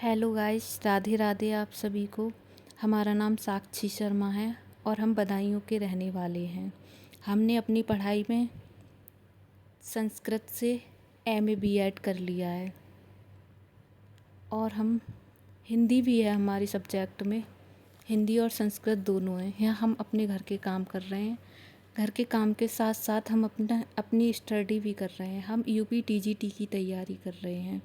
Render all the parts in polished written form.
Hello guys, Radhe Radhe आप सभी को। हमारा नाम साक्षी शर्मा है और हम बदायूं के रहने वाले हैं। हमने अपनी पढ़ाई में संस्कृत से एमए बीएड कर लिया है और हम हिंदी भी है हमारी सब्जेक्ट में। हिंदी और संस्कृत दोनों हैं। यहाँ हम अपने घर के काम कर रहे हैं। घर के काम के साथ साथ हम अपनी स्टडी भी कर रहे हैं। हम यूपी टीजीटी की तैयारी कर रहे हैं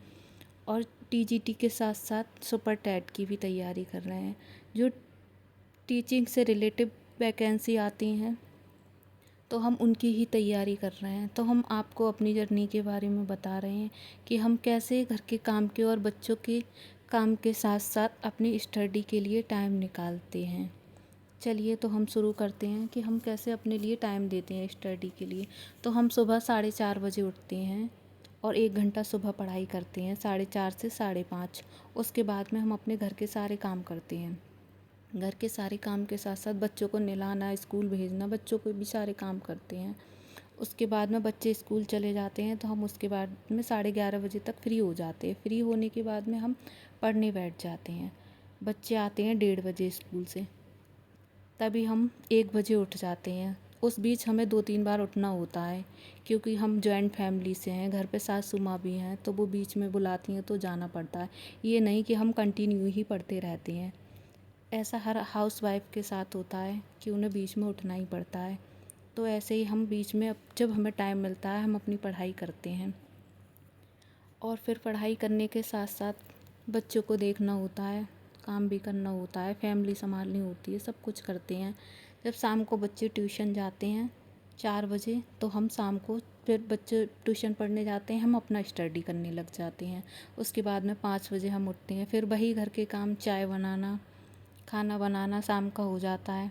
और टीजीटी के साथ साथ सुपर टेट की भी तैयारी कर रहे हैं। जो टीचिंग से रिलेटिव वैकेंसी आती हैं तो हम उनकी ही तैयारी कर रहे हैं। तो हम आपको अपनी जर्नी के बारे में बता रहे हैं कि हम कैसे घर के काम के और बच्चों के काम के साथ साथ अपनी स्टडी के लिए टाइम निकालते हैं। चलिए तो हम शुरू करते हैं कि हम कैसे अपने लिए टाइम देते हैं स्टडी के लिए। तो हम सुबह 4:30 बजे उठते हैं और 1 घंटा सुबह पढ़ाई करते हैं 4:30 से 5:30। उसके बाद में हम अपने घर के सारे काम करते हैं। घर के सारे काम के साथ साथ बच्चों को नहलाना, स्कूल भेजना, बच्चों को भी सारे काम करते हैं। उसके बाद में बच्चे स्कूल चले जाते हैं तो हम उसके बाद में 11:30 बजे तक फ्री हो जाते हैं। फ्री होने के बाद में हम पढ़ने बैठ जाते हैं। बच्चे आते हैं 1:30 बजे स्कूल से, तभी हम 1 बजे उठ जाते हैं। उस बीच हमें 2-3 बार उठना होता है क्योंकि हम जॉइंट फैमिली से हैं। घर पे सासू माँ भी हैं तो वो बीच में बुलाती हैं तो जाना पड़ता है। ये नहीं कि हम कंटिन्यू ही पढ़ते रहते हैं। ऐसा हर हाउसवाइफ के साथ होता है कि उन्हें बीच में उठना ही पड़ता है। तो ऐसे ही हम बीच में जब हमें टाइम मिलता है हम अपनी पढ़ाई करते हैं और फिर पढ़ाई करने के साथ साथ बच्चों को देखना होता है, काम भी करना होता है, फैमिली संभालनी होती है, सब कुछ करते हैं। जब शाम को बच्चे ट्यूशन जाते हैं 4 बजे तो हम शाम को फिर बच्चे ट्यूशन पढ़ने जाते हैं, हम अपना स्टडी करने लग जाते हैं। उसके बाद में 5 बजे हम उठते हैं, फिर वही घर के काम, चाय बनाना, खाना बनाना शाम का हो जाता है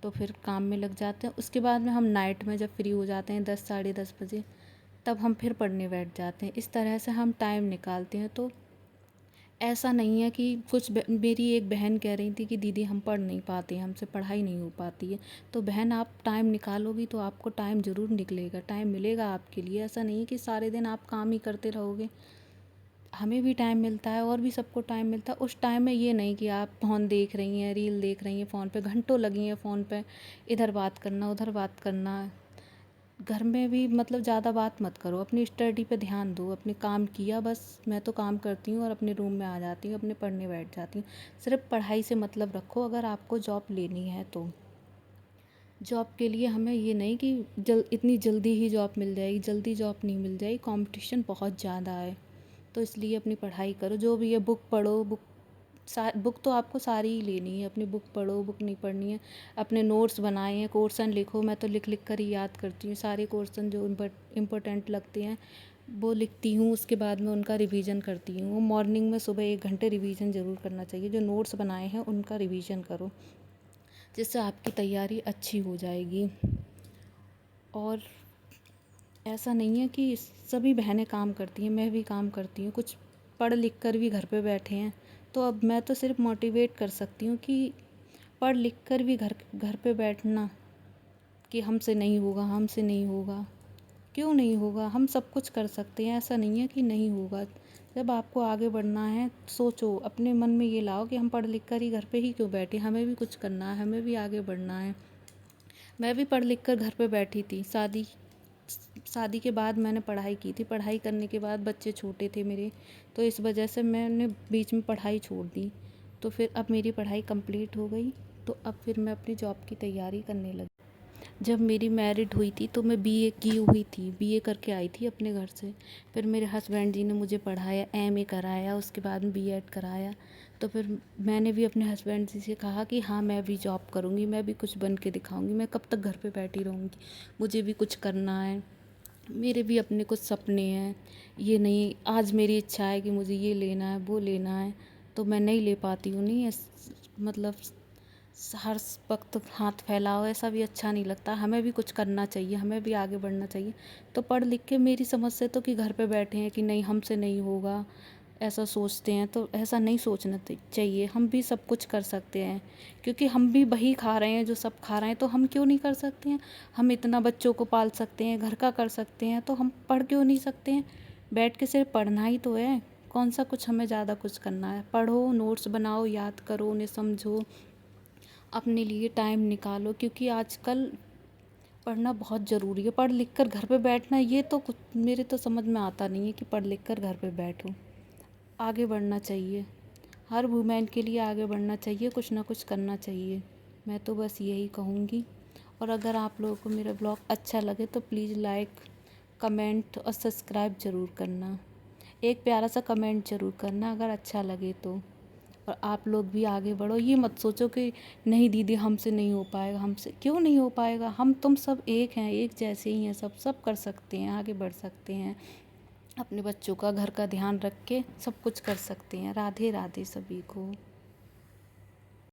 तो फिर काम में लग जाते हैं। उसके बाद में हम नाइट में जब फ्री हो जाते हैं 10 साढ़े 10 बजे तब हम फिर पढ़ने बैठ जाते हैं। इस तरह से हम टाइम निकालते हैं। तो ऐसा नहीं है कि मेरी एक बहन कह रही थी कि दीदी हम पढ़ नहीं पाते, हमसे पढ़ाई नहीं हो पाती है। तो बहन, आप टाइम निकालोगी तो आपको टाइम ज़रूर निकलेगा, टाइम मिलेगा आपके लिए। ऐसा नहीं है कि सारे दिन आप काम ही करते रहोगे। हमें भी टाइम मिलता है और भी सबको टाइम मिलता है। उस टाइम में ये नहीं कि आप फ़ोन देख रही हैं, रील देख रही हैं, फ़ोन पे घंटों लगी हैं फ़ोन पे, इधर बात करना उधर बात करना। घर में भी मतलब ज़्यादा बात मत करो, अपनी स्टडी पे ध्यान दो। अपने काम किया बस, मैं तो काम करती हूँ और अपने रूम में आ जाती हूँ, अपने पढ़ने बैठ जाती हूँ। सिर्फ पढ़ाई से मतलब रखो। अगर आपको जॉब लेनी है तो जॉब के लिए हमें ये नहीं कि इतनी जल्दी ही जॉब मिल जाएगी, जल्दी जॉब नहीं मिल जाएगी। कंपटीशन बहुत ज़्यादा है। तो इसलिए अपनी पढ़ाई करो, जो भी है बुक पढ़ो। बुक तो आपको सारी ही लेनी है। अपनी बुक पढ़ो, बुक नहीं पढ़नी है अपने नोट्स बनाए हैं, क्वेश्चन लिखो। मैं तो लिख लिख कर ही याद करती हूँ सारे क्वेश्चन जो इम्पोर्टेंट लगते हैं वो लिखती हूँ। उसके बाद में उनका रिवीजन करती हूँ। मॉर्निंग में सुबह 1 घंटे रिवीजन ज़रूर करना चाहिए। जो नोट्स बनाए हैं उनका रिवीजन करो, जिससे आपकी तैयारी अच्छी हो जाएगी। और ऐसा नहीं है कि सभी बहनें काम करती हैं, मैं भी काम करती हूँ। कुछ पढ़ लिख कर भी घर पे बैठे हैं। तो अब मैं तो सिर्फ मोटिवेट कर सकती हूँ कि पढ़ लिख कर भी घर घर पे बैठना कि हमसे नहीं होगा, हमसे नहीं होगा। क्यों नहीं होगा? हम सब कुछ कर सकते हैं। ऐसा नहीं है कि नहीं होगा। जब आपको आगे बढ़ना है सोचो, अपने मन में ये लाओ कि हम पढ़ लिख कर ही घर पे ही क्यों बैठे, हमें भी कुछ करना है, हमें भी आगे बढ़ना है। मैं भी पढ़ लिख कर घर पे बैठी थी। शादी के बाद मैंने पढ़ाई की थी। पढ़ाई करने के बाद बच्चे छोटे थे मेरे, तो इस वजह से मैंने बीच में पढ़ाई छोड़ दी। तो फिर अब मेरी पढ़ाई कंप्लीट हो गई तो अब फिर मैं अपनी जॉब की तैयारी करने लगी। जब मेरी मैरिड हुई थी तो मैं बीए की हुई थी, बीए करके आई थी अपने घर से। फिर मेरे हस्बैंड जी ने मुझे पढ़ाया, एमए कराया, उसके बाद में बीएड कराया। तो फिर मैंने भी अपने हस्बैंड जी से कहा कि हाँ मैं भी जॉब करूँगी, मैं भी कुछ बन के दिखाऊँगी। मैं कब तक घर पे बैठी रहूँगी, मुझे भी कुछ करना है। मेरे भी अपने कुछ सपने हैं। ये नहीं आज मेरी इच्छा है कि मुझे ये लेना है वो लेना है तो मैं नहीं ले पाती हूँ। नहीं मतलब हर वक्त हाथ फैलाओ, ऐसा भी अच्छा नहीं लगता। हमें भी कुछ करना चाहिए, हमें भी आगे बढ़ना चाहिए। तो पढ़ लिख के मेरी समझ से तो कि घर पे बैठे हैं कि नहीं हमसे नहीं होगा, ऐसा सोचते हैं। तो ऐसा नहीं सोचना चाहिए। हम भी सब कुछ कर सकते हैं क्योंकि हम भी वही खा रहे हैं जो सब खा रहे हैं। तो हम क्यों नहीं कर सकते हैं? हम इतना बच्चों को पाल सकते हैं, घर का कर सकते हैं, तो हम पढ़ क्यों नहीं सकते हैं? बैठ के सिर्फ पढ़ना ही तो है। कौन सा कुछ हमें ज़्यादा कुछ करना है। पढ़ो, नोट्स बनाओ, याद करो, उन्हें समझो, अपने लिए टाइम निकालो, क्योंकि आजकल पढ़ना बहुत ज़रूरी है। पढ़ लिख कर घर पे बैठना, ये तो कुछ मेरे तो समझ में आता नहीं है कि पढ़ लिख कर घर पे बैठो। आगे बढ़ना चाहिए, हर वुमेन के लिए आगे बढ़ना चाहिए, कुछ ना कुछ करना चाहिए। मैं तो बस यही कहूँगी। और अगर आप लोगों को मेरा ब्लॉग अच्छा लगे तो प्लीज़ लाइक, कमेंट और सब्सक्राइब ज़रूर करना। एक प्यारा सा कमेंट ज़रूर करना अगर अच्छा लगे तो। और आप लोग भी आगे बढ़ो, ये मत सोचो कि नहीं दीदी हमसे नहीं हो पाएगा। हमसे क्यों नहीं हो पाएगा, हम तुम सब एक हैं, एक जैसे ही हैं, सब कर सकते हैं, आगे बढ़ सकते हैं। अपने बच्चों का, घर का ध्यान रख के सब कुछ कर सकते हैं। राधे राधे सभी को।